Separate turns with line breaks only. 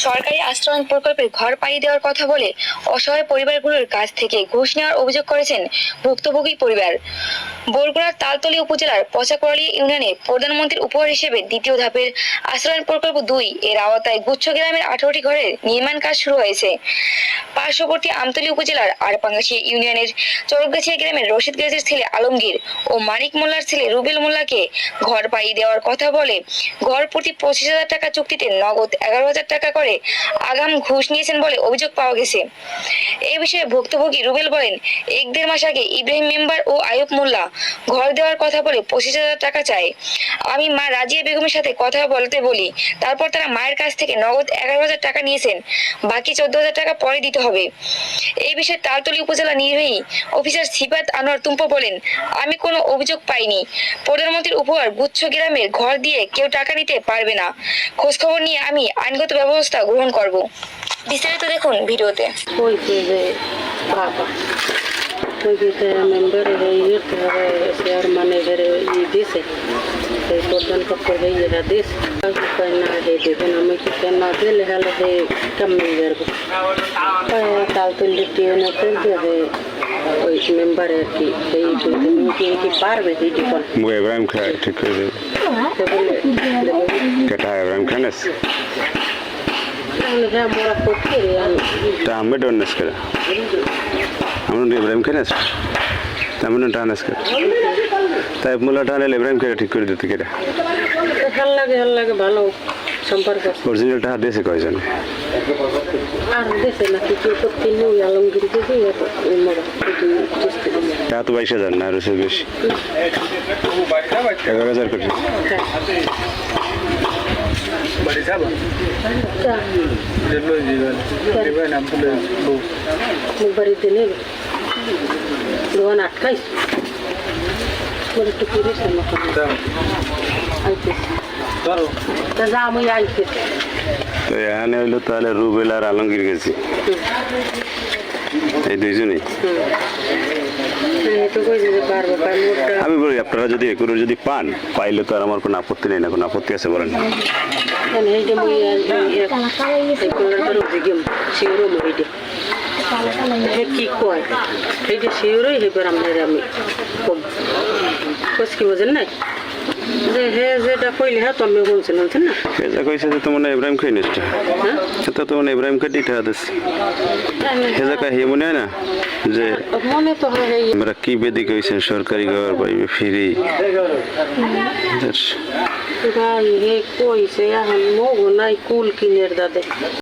সরকারি আশ্রয় প্রকল্পের ঘর পাইয়ে দেওয়ার কথা বলে অসহায় পরিবারগুলোর কাছ থেকে ঘুষ নেওয়ার অভিযোগ করেছেন ভুক্তভোগী পরিবার। বরগুনার তালতলী উপজেলার পচাকোয়ালী ইউনিয়নে প্রধানমন্ত্রীর উপহার হিসেবে দ্বিতীয় ধাপের আশ্রয় প্রকল্প 2 এর আওতায় গুচ্ছ গ্রামের 18টি ঘরের নির্মাণ কাজ শুরু হয়েছে। পার্শ্ববর্তী আমতলী উপজেলার আরপাঙ্গাশী ইউনিয়নের চরকগাছিয়া গ্রামের রশিদ গাজীর ছেলে আলমগীর ও মানিক মোল্লার ছেলে রুবেল মোল্লাকে ঘর পাইয়ে দেওয়ার কথা বলে ঘর প্রতি 25,000 টাকা চুক্তিতে নগদ 11,000 টাকা করে আগাম ঘুষ নিয়েছেন বলে অভিযোগ পাওয়া গেছে। এই বিষয়ে ভুক্তভোগী রুবেল বলেন, 1-1.5 মাস আগে ইব্রাহিম মেম্বার ও আয়ুব মোল্লা ঘর দেওয়ার কথা বলে 25,000 টাকা চায়। আমি মা রাজিয়া বেগমের সাথে কথা বলতে বলি, তারপর তারা মায়ের কাছ থেকে নগদ 11,000 টাকা নিয়েছেন, বাকি 14,000 টাকা পরে দিতে হবে। এই বিষয়ে তালতলী উপজেলা নির্বাহী অফিসার সিফাত আনোয়ার তুম্প বলেন, আমি কোনো অভিযোগ পাইনি। প্রধানমন্ত্রীর উপহার গুচ্ছ গ্রামের ঘর দিয়ে কেউ টাকা নিতে পারবে না। খোঁজখবর নিয়ে আমি আইনগত ব্যবস্থা গ্রহণ করব। বিস্তারিত দেখুন ভিডিওতে।
ইব্রাহিম খান ঠিক করে দেবে কেটা ইব্রাহিম খান আমি ডোনেস করে আমি ইব্রাহিম খান আমি টানেস করে তাই মোলা টানেলে ইব্রাহিম খান ঠিক করে দিতে কেটা
ভাল লাগে ভালো সম্পর্ক
অরিজিনাল টাকা দিয়েছে কয়জন
আর দেশে নাকি কেউ করতে নেই আলমগীর দিয়েছে
টাকা তো 22,000 না আরো বেশি 11,000 কোটি
বাড়িতে নেবে দোকান আটকাইস একটু কিরিস যা আমি আইতে
তো এখানে হইলো তাহলে রুবেল আর আলমগীর গেছি এই দুইজনই। আমি বলি আপনারা যদি এগুলো যদি পান পাইলে তো আর আমার কোনো আপত্তি নেই না। কোনো আপত্তি আছে বলেন?
কি কয় এইটা শিওরই এবার আমরা আমি কম কি বোঝেন না যে হে যেটা কইলে হ্যাঁ তো আমি বলছিলাম না
যা কইছে যে তোমার ইব্রাহিম খাই নিশ্চয় সেটা তোমার ইব্রাহিম খাই দিতে হাদিস হে জায়গা হে মনে হয় না যে
মনে তো হয়
আমরা কি বেদি কইছেন সরকারি ঘর পাইবে ফ্রি
ভাই হে কইছে এখন মগো নাই কুল কিনের দাদে